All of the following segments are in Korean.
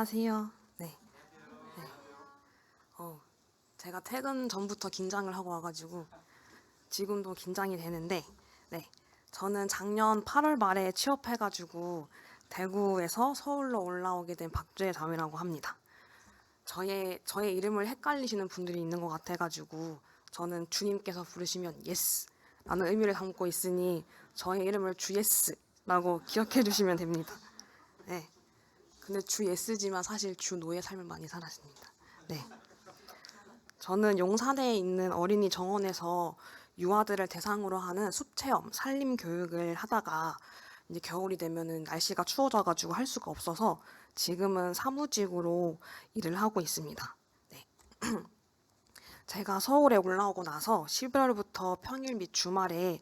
안녕하세요. 네. 네. 제가 퇴근 전부터 긴장을 하고 와가지고 지금도 긴장이 되는데, 네. 저는 작년 8월 말에 취업해가지고 대구에서 서울로 올라오게 된 박주혜 자매라고 합니다. 저의 이름을 헷갈리시는 분들이 있는 것 같아가지고 저는 주님께서 부르시면 예스 라는 의미를 담고 있으니 저의 이름을 주 예스라고 기억해 주시면 됩니다. 네. 근데 주 예스지만 사실 주 노의 삶을 많이 살았습니다. 네. 저는 용산에 있는 어린이 정원에서 유아들을 대상으로 하는 숲체험, 산림 교육을 하다가 이제 겨울이 되면은 날씨가 추워져가지고 할 수가 없어서 지금은 사무직으로 일을 하고 있습니다. 네. 제가 서울에 올라오고 나서 11월부터 평일 및 주말에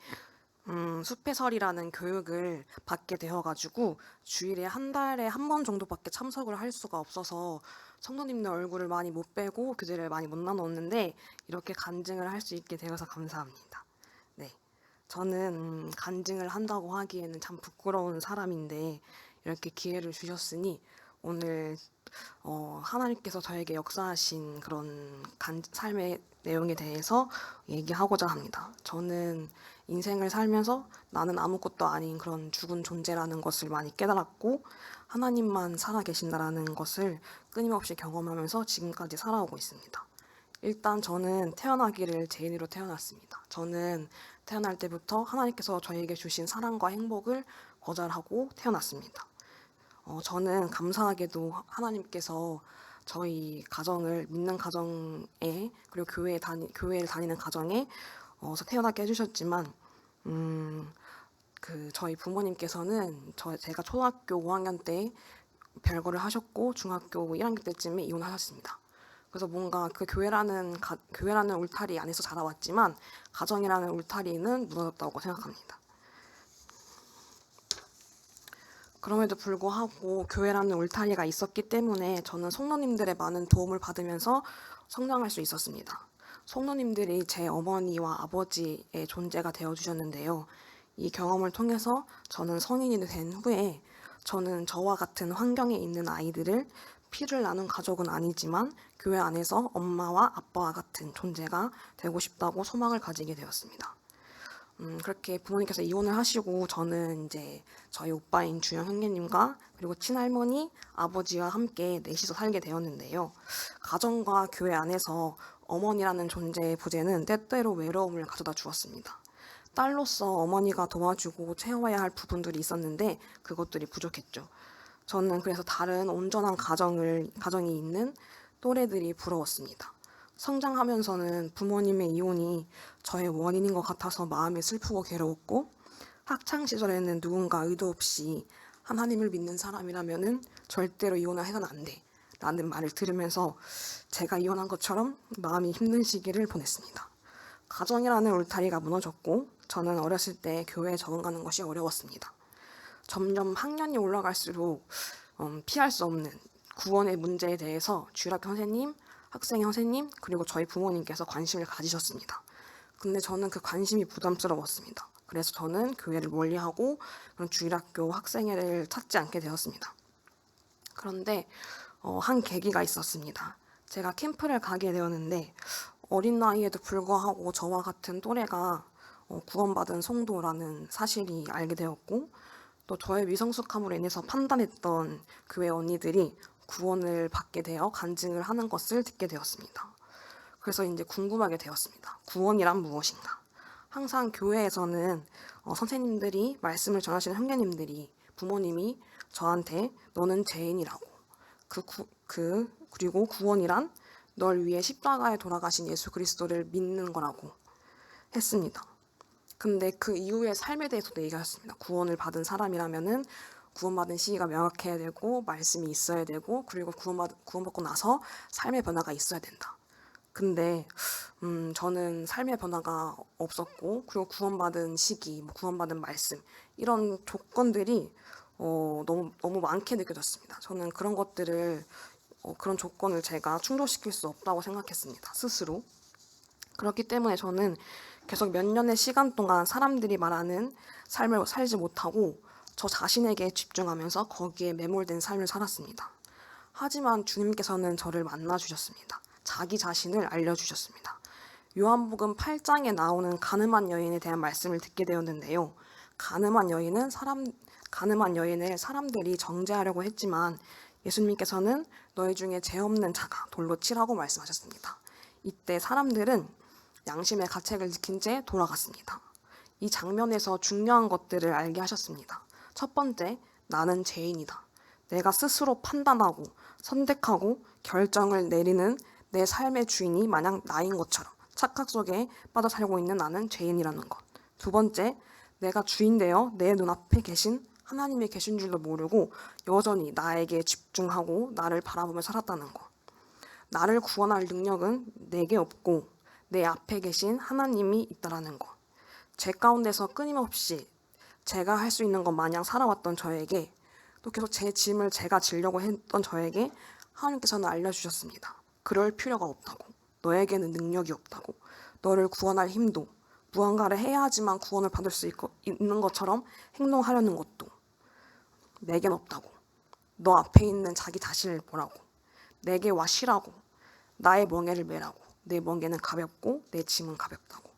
숲해설이라는 교육을 받게 되어가지고 주일에 한 달에 한 번 정도밖에 참석을 할 수가 없어서 성도님들 얼굴을 많이 못 뵈고 교제를 많이 못 나눴는데 이렇게 간증을 할 수 있게 되어서 감사합니다. 네, 저는 간증을 한다고 하기에는 참 부끄러운 사람인데 이렇게 기회를 주셨으니 오늘 하나님께서 저에게 역사하신 그런 삶의 내용에 대해서 얘기하고자 합니다. 저는 인생을 살면서 나는 아무것도 아닌 그런 죽은 존재라는 것을 많이 깨달았고 하나님만 살아계신다라는 것을 끊임없이 경험하면서 지금까지 살아오고 있습니다. 일단 저는 태어나기를 죄인으로 태어났습니다. 저는 태어날 때부터 하나님께서 저에게 주신 사랑과 행복을 거절하고 태어났습니다. 저는 감사하게도 하나님께서 저희 가정을 믿는 가정에 그리고 교회를 다니는 가정에 태어나게 해주셨지만 저희 부모님께서는 제가 초등학교 5학년 때 별거를 하셨고 중학교 1학년 때쯤에 이혼하셨습니다. 그래서 뭔가 그 교회라는 울타리 안에서 자라왔지만 가정이라는 울타리는 무너졌다고 생각합니다. 그럼에도 불구하고 교회라는 울타리가 있었기 때문에 저는 성도님들의 많은 도움을 받으면서 성장할 수 있었습니다. 성도님들이 제 어머니와 아버지의 존재가 되어주셨는데요. 이 경험을 통해서 저는 성인이 된 후에 저는 저와 같은 환경에 있는 아이들을 피를 나눈 가족은 아니지만 교회 안에서 엄마와 아빠와 같은 존재가 되고 싶다고 소망을 가지게 되었습니다. 그렇게 부모님께서 이혼을 하시고 저는 이제 저희 오빠인 주영 형제님과 그리고 친할머니, 아버지와 함께 넷이서 살게 되었는데요. 가정과 교회 안에서 어머니라는 존재의 부재는 때때로 외로움을 가져다 주었습니다. 딸로서 어머니가 도와주고 채워야 할 부분들이 있었는데 그것들이 부족했죠. 저는 그래서 다른 온전한 가정이 있는 또래들이 부러웠습니다. 성장하면서는 부모님의 이혼이 저의 원인인 것 같아서 마음이 슬프고 괴로웠고 학창 시절에는 누군가 의도 없이 하나님을 믿는 사람이라면은 절대로 이혼을 해서는 안 돼. 라는 말을 들으면서 제가 이혼한 것처럼 마음이 힘든 시기를 보냈습니다. 가정이라는 울타리가 무너졌고 저는 어렸을 때 교회에 적응하는 것이 어려웠습니다. 점점 학년이 올라갈수록 피할 수 없는 구원의 문제에 대해서 주일학교 선생님, 학생 선생님, 그리고 저희 부모님께서 관심을 가지셨습니다. 근데 저는 그 관심이 부담스러웠습니다. 그래서 저는 교회를 멀리하고 그런 주일학교 학생회를 찾지 않게 되었습니다. 그런데 한 계기가 있었습니다. 제가 캠프를 가게 되었는데 어린 나이에도 불구하고 저와 같은 또래가 구원받은 성도라는 사실이 알게 되었고 또 저의 미성숙함으로 인해서 판단했던 교회 언니들이 구원을 받게 되어 간증을 하는 것을 듣게 되었습니다. 그래서 이제 궁금하게 되었습니다. 구원이란 무엇인가? 항상 교회에서는 선생님들이 말씀을 전하시는 형제님들이 부모님이 저한테 너는 죄인이라고 그리고 구원이란 널 위해 십자가에 돌아가신 예수 그리스도를 믿는 거라고 했습니다. 근데 그 이후의 삶에 대해서도 얘기하셨습니다. 구원을 받은 사람이라면은 구원받은 시기가 명확해야 되고 말씀이 있어야 되고 그리고 구원받고 나서 삶의 변화가 있어야 된다. 근데 저는 삶의 변화가 없었고 그리고 구원받은 시기, 구원받은 말씀 이런 조건들이 너무 많게 느껴졌습니다. 저는 그런 것들을 그런 조건을 제가 충족시킬 수 없다고 생각했습니다. 스스로. 그렇기 때문에 저는 계속 몇 년의 시간 동안 사람들이 말하는 삶을 살지 못하고 저 자신에게 집중하면서 거기에 매몰된 삶을 살았습니다. 하지만 주님께서는 저를 만나주셨습니다. 자기 자신을 알려주셨습니다. 요한복음 8장에 나오는 가늠한 여인에 대한 말씀을 듣게 되었는데요. 가늠한 여인을 사람들이 정죄하려고 했지만 예수님께서는 너희 중에 죄 없는 자가 돌로 치라고 말씀하셨습니다. 이때 사람들은 양심의 가책을 지킨 채 돌아갔습니다. 이 장면에서 중요한 것들을 알게 하셨습니다. 첫 번째, 나는 죄인이다. 내가 스스로 판단하고 선택하고 결정을 내리는 내 삶의 주인이 마냥 나인 것처럼 착각 속에 빠져 살고 있는 나는 죄인이라는 것. 두 번째, 내가 주인되어 내 눈앞에 계신 하나님이 계신 줄도 모르고 여전히 나에게 집중하고 나를 바라보며 살았다는 것. 나를 구원할 능력은 내게 없고 내 앞에 계신 하나님이 있다라는 것. 제 가운데서 끊임없이 제가 할 수 있는 것 마냥 살아왔던 저에게, 또 계속 제 짐을 제가 지려고 했던 저에게 하나님께서는 알려주셨습니다. 그럴 필요가 없다고. 너에게는 능력이 없다고. 너를 구원할 힘도, 무언가를 해야 하지만 구원을 받을 수 있는 것처럼 행동하려는 것도 내겐 없다고. 너 앞에 있는 자기 자신을 보라고. 내게 와 쉬라고. 나의 멍에를 메라고. 내 멍에는 가볍고 내 짐은 가볍다고.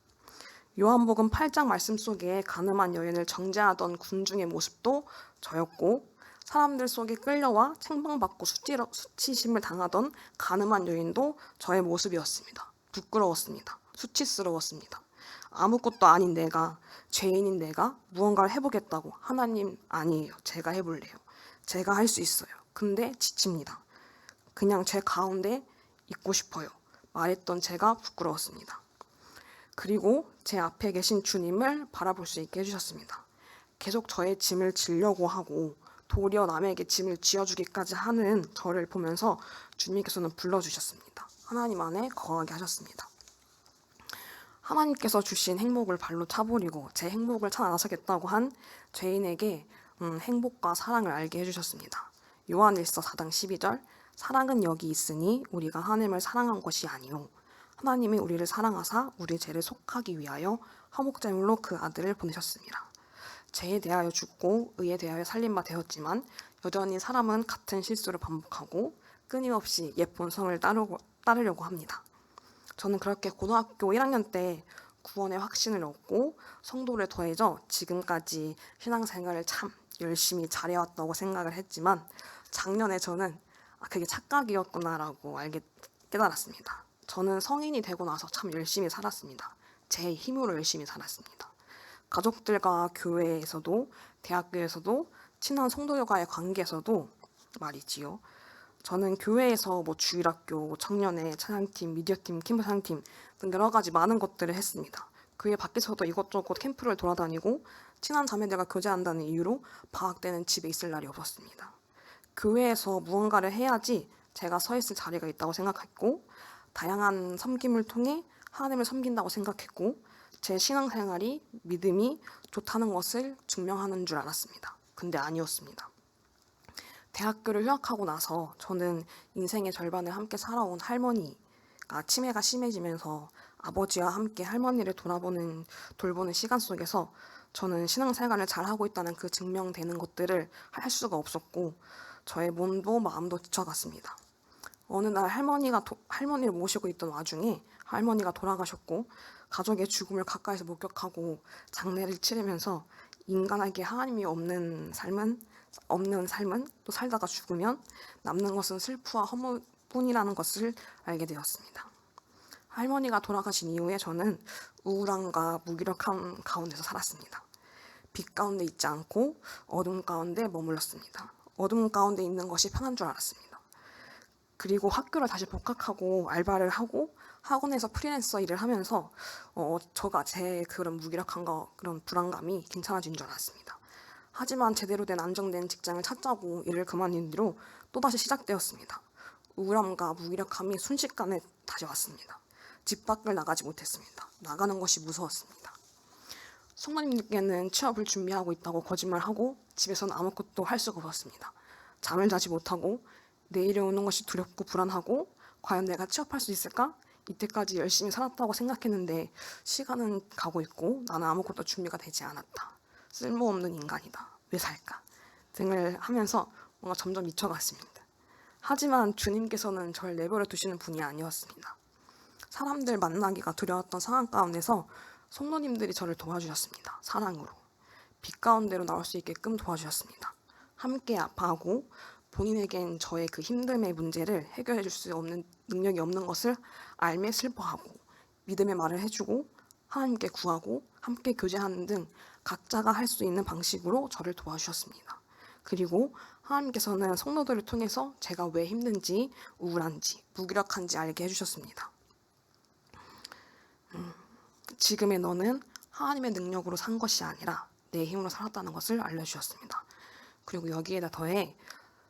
요한복음 8장 말씀 속에 가늠한 여인을 정죄하던 군중의 모습도 저였고, 사람들 속에 끌려와 책망받고 수치심을 당하던 가늠한 여인도 저의 모습이었습니다. 부끄러웠습니다. 수치스러웠습니다. 아무것도 아닌 내가, 죄인인 내가 무언가를 해보겠다고. 하나님, 아니에요. 제가 해볼래요. 제가 할 수 있어요. 근데 지칩니다. 그냥 제 가운데 있고 싶어요. 말했던 제가 부끄러웠습니다. 그리고 제 앞에 계신 주님을 바라볼 수 있게 해주셨습니다. 계속 저의 짐을 지려고 하고 도리어 남에게 짐을 지어주기까지 하는 저를 보면서 주님께서는 불러주셨습니다. 하나님 안에 거하게 하셨습니다. 하나님께서 주신 행복을 발로 차버리고 제 행복을 찾아 나서겠다고 한 죄인에게 행복과 사랑을 알게 해주셨습니다. 요한일서 4장 12절, 사랑은 여기 있으니 우리가 하나님을 사랑한 것이 아니요 하나님이 우리를 사랑하사 우리 죄를 속하기 위하여 화목제물로 그 아들을 보내셨습니다. 죄에 대하여 죽고 의에 대하여 살린 바 되었지만 여전히 사람은 같은 실수를 반복하고 끊임없이 옛 본성을 따르려고 합니다. 저는 그렇게 고등학교 1학년 때 구원의 확신을 얻고 성도를 더해져 지금까지 신앙생활을 참 열심히 잘해왔다고 생각을 했지만 작년에 저는 그게 착각이었구나라고 깨달았습니다. 저는 성인이 되고 나서 참 열심히 살았습니다. 제 힘으로 열심히 살았습니다. 가족들과 교회에서도 대학교에서도 친한 성도들과의 관계에서도 말이지요. 저는 교회에서 주일학교, 청년회, 찬양팀, 미디어팀, 캠프 찬양팀 등 여러 가지 많은 것들을 했습니다. 교회 밖에서도 이것저것 캠프를 돌아다니고 친한 자매들과 교제한다는 이유로 방학 때는 집에 있을 날이 없었습니다. 교회에서 무언가를 해야지 제가 서 있을 자리가 있다고 생각했고 다양한 섬김을 통해 하나님을 섬긴다고 생각했고 제 신앙생활이 믿음이 좋다는 것을 증명하는 줄 알았습니다. 근데 아니었습니다. 대학교를 휴학하고 나서 저는 인생의 절반을 함께 살아온 할머니가 치매가 심해지면서 아버지와 함께 할머니를 돌보는 시간 속에서 저는 신앙생활을 잘하고 있다는 그 증명되는 것들을 할 수가 없었고 저의 몸도 마음도 지쳐갔습니다. 어느 날 할머니를 모시고 있던 와중에 할머니가 돌아가셨고 가족의 죽음을 가까이서 목격하고 장례를 치르면서 인간에게 하나님이 없는 삶은 또 살다가 죽으면 남는 것은 슬프와 허무뿐이라는 것을 알게 되었습니다. 할머니가 돌아가신 이후에 저는 우울함과 무기력함 가운데서 살았습니다. 빛 가운데 있지 않고 어둠 가운데 머물렀습니다. 어둠 가운데 있는 것이 편한 줄 알았습니다. 그리고 학교를 다시 복학하고 알바를 하고 학원에서 프리랜서 일을 하면서 제 그런 무기력함과 그런 불안감이 괜찮아진 줄 알았습니다. 하지만 제대로 된 안정된 직장을 찾자고 일을 그만둔 뒤로 또다시 시작되었습니다. 우울함과 무기력함이 순식간에 다시 왔습니다. 집 밖을 나가지 못했습니다. 나가는 것이 무서웠습니다. 성도님들께는 취업을 준비하고 있다고 거짓말하고 집에서는 아무것도 할 수가 없었습니다. 잠을 자지 못하고 내일이 오는 것이 두렵고 불안하고 과연 내가 취업할 수 있을까? 이때까지 열심히 살았다고 생각했는데 시간은 가고 있고 나는 아무것도 준비가 되지 않았다. 쓸모없는 인간이다. 왜 살까? 등을 하면서 뭔가 점점 미쳐갔습니다. 하지만 주님께서는 저를 내버려 두시는 분이 아니었습니다. 사람들 만나기가 두려웠던 상황 가운데서 성도님들이 저를 도와주셨습니다. 사랑으로. 빛 가운데로 나올 수 있게끔 도와주셨습니다. 함께 아파하고 본인에겐 저의 그 힘듦의 문제를 해결해 줄 수 없는 능력이 없는 것을 알매 슬퍼하고 믿음의 말을 해주고 하나님께 구하고 함께 교제하는 등 각자가 할 수 있는 방식으로 저를 도와주셨습니다. 그리고 하나님께서는 성도들을 통해서 제가 왜 힘든지 우울한지 무기력한지 알게 해주셨습니다. 지금의 너는 하나님의 능력으로 산 것이 아니라 내 힘으로 살았다는 것을 알려주셨습니다. 그리고 여기에다 더해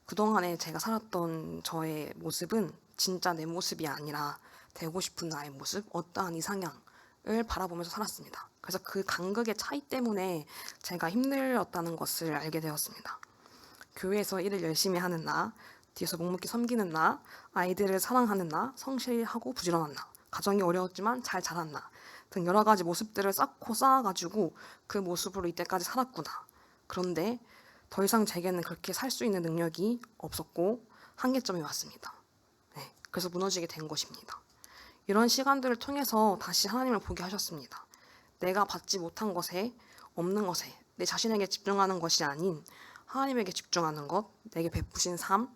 그동안에 제가 살았던 저의 모습은 진짜 내 모습이 아니라 되고 싶은 나의 모습, 어떠한 이상향을 바라보면서 살았습니다. 그래서 그 간극의 차이 때문에 제가 힘들었다는 것을 알게 되었습니다. 교회에서 일을 열심히 하는 나, 뒤에서 묵묵히 섬기는 나, 아이들을 사랑하는 나, 성실하고 부지런한 나, 가정이 어려웠지만 잘 자란 나 등 여러 가지 모습들을 쌓아가지고 그 모습으로 이때까지 살았구나. 그런데 더 이상 제게는 그렇게 살 수 있는 능력이 없었고 한계점이 왔습니다. 네, 그래서 무너지게 된 것입니다. 이런 시간들을 통해서 다시 하나님을 보게 하셨습니다. 내가 받지 못한 것에, 없는 것에 내 자신에게 집중하는 것이 아닌 하나님에게 집중하는 것, 내게 베푸신 삶,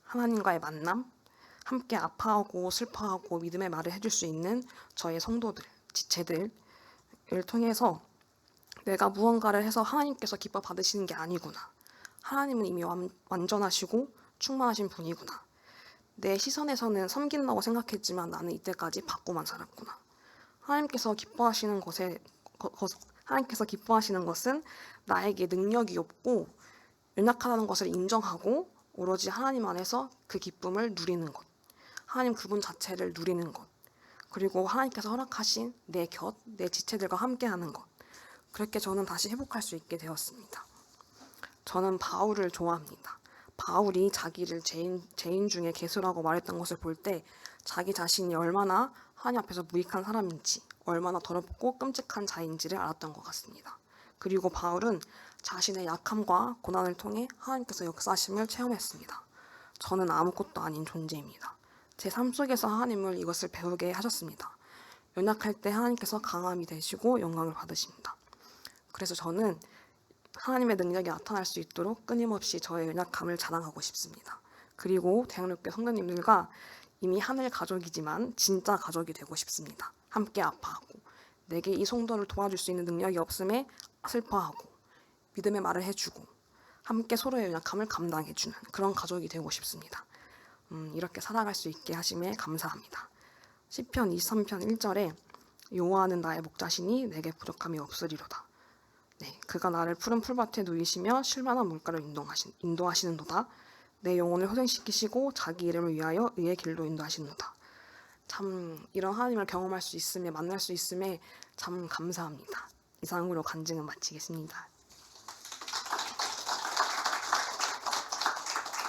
하나님과의 만남, 함께 아파하고 슬퍼하고 믿음의 말을 해줄 수 있는 저의 성도들, 지체들을 통해서 내가 무언가를 해서 하나님께서 기뻐 받으시는 게 아니구나. 하나님은 이미 완전하시고 충만하신 분이구나. 내 시선에서는 섬긴다고 생각했지만 나는 이때까지 받고만 살았구나. 하나님께서 기뻐하시는 것은 나에게 능력이 없고 연약하다는 것을 인정하고 오로지 하나님 안에서 그 기쁨을 누리는 것. 하나님 그분 자체를 누리는 것. 그리고 하나님께서 허락하신 내 곁, 내 지체들과 함께하는 것. 그렇게 저는 다시 회복할 수 있게 되었습니다. 저는 바울을 좋아합니다. 바울이 자기를 죄인 중에 괴수라고 말했던 것을 볼 때 자기 자신이 얼마나 하나님 앞에서 무익한 사람인지, 얼마나 더럽고 끔찍한 자인지를 알았던 것 같습니다. 그리고 바울은 자신의 약함과 고난을 통해 하나님께서 역사하심을 체험했습니다. 저는 아무것도 아닌 존재입니다. 제 삶 속에서 하나님을 이것을 배우게 하셨습니다. 연약할 때 하나님께서 강함이 되시고 영광을 받으십니다. 그래서 저는 하나님의 능력이 나타날 수 있도록 끊임없이 저의 연약함을 자랑하고 싶습니다. 그리고 대학로교회 성도님들과 이미 하늘 가족이지만 진짜 가족이 되고 싶습니다. 함께 아파하고 내게 이 성도를 도와줄 수 있는 능력이 없음에 슬퍼하고 믿음의 말을 해주고 함께 서로의 연약함을 감당해주는 그런 가족이 되고 싶습니다. 이렇게 살아갈 수 있게 하심에 감사합니다. 시편 23편 1절에 여호와는 나의 목자시니 내게 부족함이 없으리로다. 네, 그가 나를 푸른 풀밭에 누이시며 쉴만한 물가로 인도하시는도다. 내 영혼을 호생시키시고 자기 이름을 위하여 의의 길로 인도하시는도다. 참 이런 하나님을 경험할 수 있음에 만날 수 있음에 참 감사합니다. 이상으로 간증은 마치겠습니다.